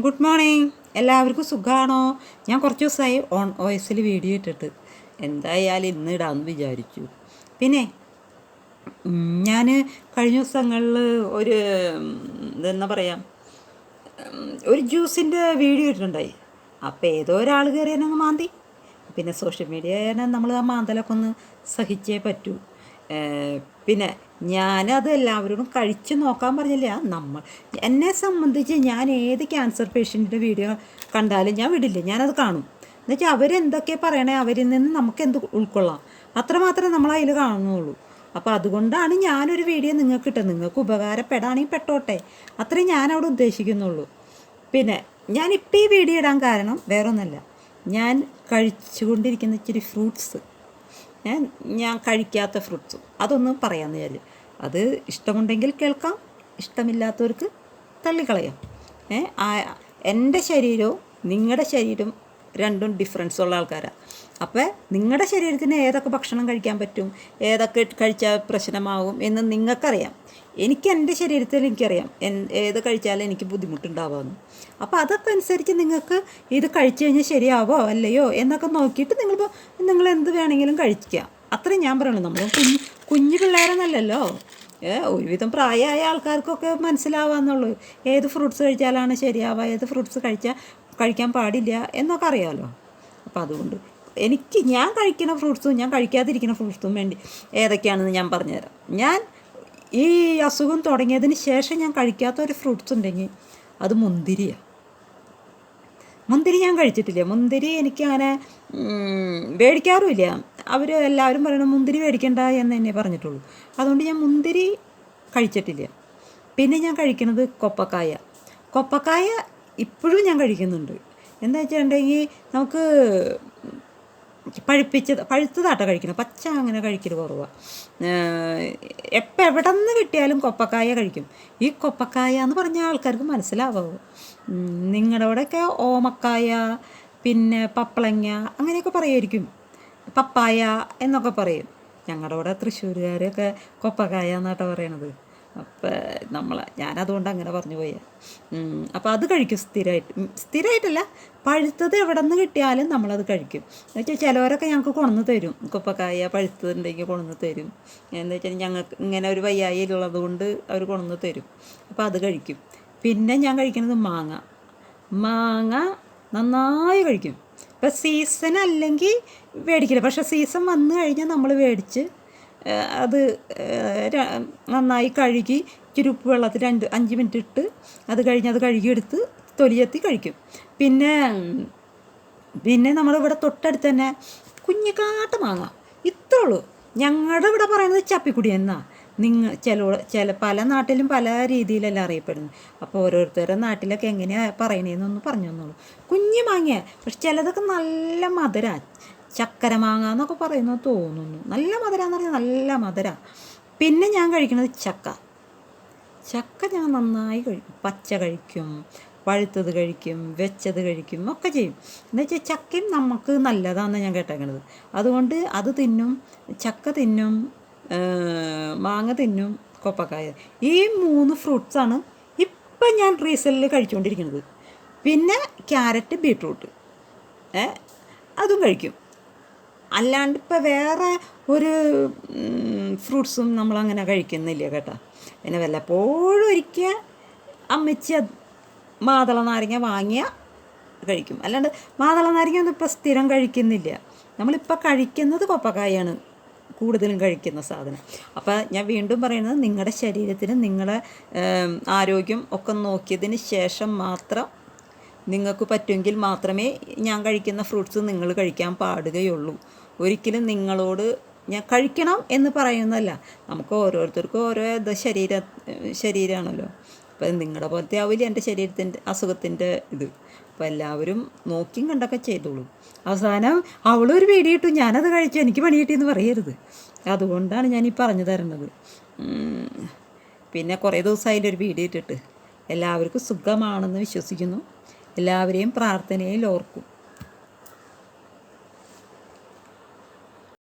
Good morning. എല്ലാവർക്കും സുഖമാണോ? ഞാൻ കുറച്ച് ദിവസമായി ഓൺ വോയിസിൽ വീഡിയോ ഇട്ടിട്ട് എന്തായാലും ഇന്ന് ഇടാമെന്ന് വിചാരിച്ചു. പിന്നെ ഞാൻ കഴിഞ്ഞ ദിവസങ്ങളിൽ ഒരു എന്താ പറയുക, ഒരു ജ്യൂസിൻ്റെ വീഡിയോ ഇട്ടിട്ടുണ്ടായി. അപ്പോൾ ഏതോ ഒരാൾ കയറി എന്നങ്ങ് മാന്തി. പിന്നെ സോഷ്യൽ മീഡിയ നമ്മൾ ആ മാന്തലൊക്കെ ഒന്ന് സഹിച്ചേ പറ്റൂ. പിന്നെ ഞാനത് എല്ലാവരോടും കഴിച്ച് നോക്കാൻ പറഞ്ഞില്ല. എന്നെ സംബന്ധിച്ച് ഞാൻ ഏത് ക്യാൻസർ പേഷ്യൻറ്റിൻ്റെ വീഡിയോ കണ്ടാലും ഞാൻ വിടില്ല, ഞാനത് കാണും. എന്നുവെച്ചാൽ അവരെന്തൊക്കെ പറയണേ, അവരിൽ നിന്ന് നമുക്ക് എന്ത് ഉൾക്കൊള്ളാം, അത്രമാത്രമേ നമ്മളതിൽ കാണുന്നുള്ളൂ. അപ്പോൾ അതുകൊണ്ടാണ് ഞാനൊരു വീഡിയോ നിങ്ങൾക്ക് ഇട്ടത്. നിങ്ങൾക്ക് ഉപകാരപ്പെടാണെങ്കിൽ പെട്ടോട്ടെ, അത്രയും ഞാനവിടെ ഉദ്ദേശിക്കുന്നുള്ളൂ. പിന്നെ ഞാനിപ്പോൾ ഈ വീഡിയോ ഇടാൻ കാരണം വേറൊന്നല്ല, ഞാൻ കഴിച്ചുകൊണ്ടിരിക്കുന്ന ഇച്ചിരി ഫ്രൂട്ട്സ്, ഞാൻ കഴിക്കാത്ത ഫ്രൂട്ട്സും അതൊന്നും പറയാമെന്ന് വിചാരിച്ചു. അത് ഇഷ്ടമുണ്ടെങ്കിൽ കേൾക്കാം, ഇഷ്ടമില്ലാത്തവർക്ക് തള്ളിക്കളയാം. എൻ്റെ ശരീരവും നിങ്ങളുടെ ശരീരവും രണ്ടും ഡിഫറൻസ് ഉള്ള ആൾക്കാരാണ്. അപ്പോൾ നിങ്ങളുടെ ശരീരത്തിന് ഏതൊക്കെ ഭക്ഷണം കഴിക്കാൻ പറ്റും, ഏതൊക്കെ കഴിച്ചാൽ പ്രശ്നമാവും എന്ന് നിങ്ങൾക്കറിയാം. എനിക്ക് എൻ്റെ ശരീരത്തിൽ എനിക്കറിയാം ഏത് കഴിച്ചാലും എനിക്ക് ബുദ്ധിമുട്ടുണ്ടാവുമെന്ന്. അപ്പോൾ അതൊക്കെ അനുസരിച്ച് നിങ്ങൾക്ക് ഇത് കഴിച്ചു കഴിഞ്ഞാൽ ശരിയാവോ അല്ലയോ എന്നൊക്കെ നോക്കിയിട്ട് നിങ്ങൾ എന്ത് വേണമെങ്കിലും കഴിക്കുക. അത്രയും ഞാൻ പറയുള്ളൂ. നമ്മൾ കുഞ്ഞു പിള്ളേരെന്നല്ലല്ലോ, ഒരുവിധം പ്രായമായ ആൾക്കാർക്കൊക്കെ മനസ്സിലാവാന്നുള്ളൂ ഏത് ഫ്രൂട്ട്സ് കഴിച്ചാലാണ് ശരിയാവുക, ഏത് ഫ്രൂട്ട്സ് കഴിക്കാൻ പാടില്ല എന്നൊക്കെ അറിയാമല്ലോ. അപ്പോൾ അതുകൊണ്ട് ഞാൻ കഴിക്കുന്ന ഫ്രൂട്ട്സും ഞാൻ കഴിക്കാതിരിക്കുന്ന ഫ്രൂട്ട്സും വേണ്ടി ഏതൊക്കെയാണെന്ന് ഞാൻ പറഞ്ഞുതരാം. ഞാൻ ഈ അസുഖം തുടങ്ങിയതിന് ശേഷം ഞാൻ കഴിക്കാത്തൊരു ഫ്രൂട്ട്സ് ഉണ്ടെങ്കിൽ അത് മുന്തിരിയാണ്. മുന്തിരി ഞാൻ കഴിച്ചിട്ടില്ല. മുന്തിരി എനിക്കങ്ങനെ മേടിക്കാറുമില്ല. എല്ലാവരും പറയണം മുന്തിരി മേടിക്കണ്ട എന്ന് തന്നെ പറഞ്ഞിട്ടുള്ളൂ. അതുകൊണ്ട് ഞാൻ മുന്തിരി കഴിച്ചിട്ടില്ല. പിന്നെ ഞാൻ കഴിക്കുന്നത് കൊപ്പക്കായ ഇപ്പോഴും ഞാൻ കഴിക്കുന്നുണ്ട്. എന്താ വെച്ചിട്ടുണ്ടെങ്കിൽ നമുക്ക് പഴുത്തതാട്ടോ കഴിക്കണം, പച്ച അങ്ങനെ കഴിക്കൽ കുറവാണ്. എവിടെ നിന്ന് കിട്ടിയാലും കൊപ്പക്കായ കഴിക്കും. ഈ കൊപ്പക്കായ എന്ന് പറഞ്ഞ ആൾക്കാർക്ക് മനസ്സിലാവാമോ? നിങ്ങളുടെ അവിടെയൊക്കെ ഓമക്കായ, പിന്നെ പപ്പളങ്ങ അങ്ങനെയൊക്കെ പറയുമായിരിക്കും, പപ്പായ എന്നൊക്കെ പറയും. ഞങ്ങളുടെ ഇവിടെ തൃശ്ശൂരുകാരൊക്കെ കൊപ്പക്കായ എന്നാട്ടോ പറയണത്. അപ്പം ഞാനതുകൊണ്ട് അങ്ങനെ പറഞ്ഞു പോയാൽ. അപ്പോൾ അത് കഴിക്കും സ്ഥിരമായിട്ടല്ല, പഴുത്തത് എവിടെ നിന്ന് കിട്ടിയാലും നമ്മളത് കഴിക്കും. എന്ന് വെച്ചാൽ ചിലവരൊക്കെ ഞങ്ങൾക്ക് കൊണ്ടുവന്ന് തരും, കൊപ്പക്കായ പഴുത്തതുണ്ടെങ്കിൽ കൊണ്ടുവന്ന് തരും. എന്ന് വെച്ചാൽ ഞങ്ങൾക്ക് ഇങ്ങനെ ഒരു വയ്യായിലുള്ളത് കൊണ്ട് അവർ കൊണ്ടുവന്ന് തരും. അപ്പോൾ അത് കഴിക്കും. പിന്നെ ഞാൻ കഴിക്കുന്നത് മാങ്ങ നന്നായി കഴിക്കും. ഇപ്പം സീസൺ അല്ലെങ്കിൽ മേടിക്കില്ല, പക്ഷേ സീസൺ വന്നു കഴിഞ്ഞാൽ നമ്മൾ മേടിച്ച് അത് നന്നായി കഴുകി ഇച്ചിരി ഉപ്പ് വെള്ളത്തിൽ 5 മിനിറ്റ് ഇട്ട് അത് കഴുകിയെടുത്ത് തൊലിയെത്തി കഴിക്കും. പിന്നെ നമ്മളിവിടെ തൊട്ടടുത്ത് തന്നെ കുഞ്ഞിക്കാട്ട് മാങ്ങ, ഇത്രേ ഉള്ളൂ. ഞങ്ങളുടെ ഇവിടെ പറയുന്നത് ചപ്പിക്കുടി എന്നാ. പല നാട്ടിലും പല രീതിയിലല്ല അറിയപ്പെടുന്നത്. അപ്പോൾ ഓരോരുത്തരുടെ നാട്ടിലൊക്കെ എങ്ങനെയാണ് പറയണതെന്നൊന്ന് പറഞ്ഞു തന്നോളൂ. കുഞ്ഞു മാങ്ങ, പക്ഷെ ചിലതൊക്കെ നല്ല മധുരമാണ്. ചക്കര മാങ്ങ എന്നൊക്കെ പറയുന്നത് തോന്നുന്നു. നല്ല മധുരമെന്ന് പറഞ്ഞാൽ നല്ല മധുര. പിന്നെ ഞാൻ കഴിക്കുന്നത് ചക്ക ഞാൻ നന്നായി കഴിക്കും. പച്ച കഴിക്കും, പഴുത്തത് കഴിക്കും, വെച്ചത് കഴിക്കും, ഒക്കെ ചെയ്യും. എന്ന് വെച്ചാൽ ചക്കയും നമുക്ക് നല്ലതാണെന്ന് ഞാൻ കേട്ടേക്കണത്. അതുകൊണ്ട് അത് തിന്നും, ചക്ക തിന്നും, മാങ്ങ തിന്നും, കൊപ്പക്കായ. ഈ 3 ഫ്രൂട്ട്സാണ് ഇപ്പം ഞാൻ റീസെൻ്റിൽ കഴിച്ചുകൊണ്ടിരിക്കുന്നത്. പിന്നെ ക്യാരറ്റ്, ബീട്രൂട്ട് അതും കഴിക്കും. അല്ലാണ്ട് ഇപ്പം വേറെ ഒരു ഫ്രൂട്ട്സും നമ്മളങ്ങനെ കഴിക്കുന്നില്ല കേട്ടോ. പിന്നെ വല്ലപ്പോഴും ഒരിക്കൽ അമ്മച്ചി മാതള നാരങ്ങ വാങ്ങിയ കഴിക്കും. അല്ലാണ്ട് മാതള നാരങ്ങ ഒന്നും ഇപ്പം സ്ഥിരം കഴിക്കുന്നില്ല. നമ്മളിപ്പോൾ കഴിക്കുന്നത് കൊപ്പക്കായാണ് കൂടുതലും കഴിക്കുന്ന സാധനം. അപ്പോൾ ഞാൻ വീണ്ടും പറയുന്നത്, നിങ്ങളുടെ ശരീരത്തിന് നിങ്ങളുടെ ആരോഗ്യം ഒക്കെ നോക്കിയതിന് ശേഷം മാത്രം നിങ്ങൾക്ക് പറ്റുമെങ്കിൽ മാത്രമേ ഞാൻ കഴിക്കുന്ന ഫ്രൂട്ട്സ് നിങ്ങൾ കഴിക്കാൻ പാടുകയുള്ളൂ. ഒരിക്കലും നിങ്ങളോട് ഞാൻ കഴിക്കണം എന്ന് പറയുന്നതല്ല. നമുക്ക് ഓരോരുത്തർക്കും ഓരോ ശരീരമാണല്ലോ. അപ്പം നിങ്ങളുടെ പോലത്തെ ആവില്ല എൻ്റെ ശരീരത്തിൻ്റെ അസുഖത്തിൻ്റെ ഇത്. അപ്പോൾ എല്ലാവരും നോക്കിയും കണ്ടൊക്കെ ചെയ്തോളൂ. അവസാനം അവളൊരു വീഡിയോ ഇട്ടു, ഞാനത് കഴിച്ചു, എനിക്ക് പണി കിട്ടിയെന്ന് പറയരുത്. അതുകൊണ്ടാണ് ഞാനീ പറഞ്ഞു തരുന്നത്. പിന്നെ കുറേ ദിവസമായി ഒരു വീഡിയോ ഇട്ടിട്ട്. എല്ലാവർക്കും സുഖമാണെന്ന് വിശ്വസിക്കുന്നു. എല്ലാവരെയും പ്രാർത്ഥനയിൽ ഓർക്കും.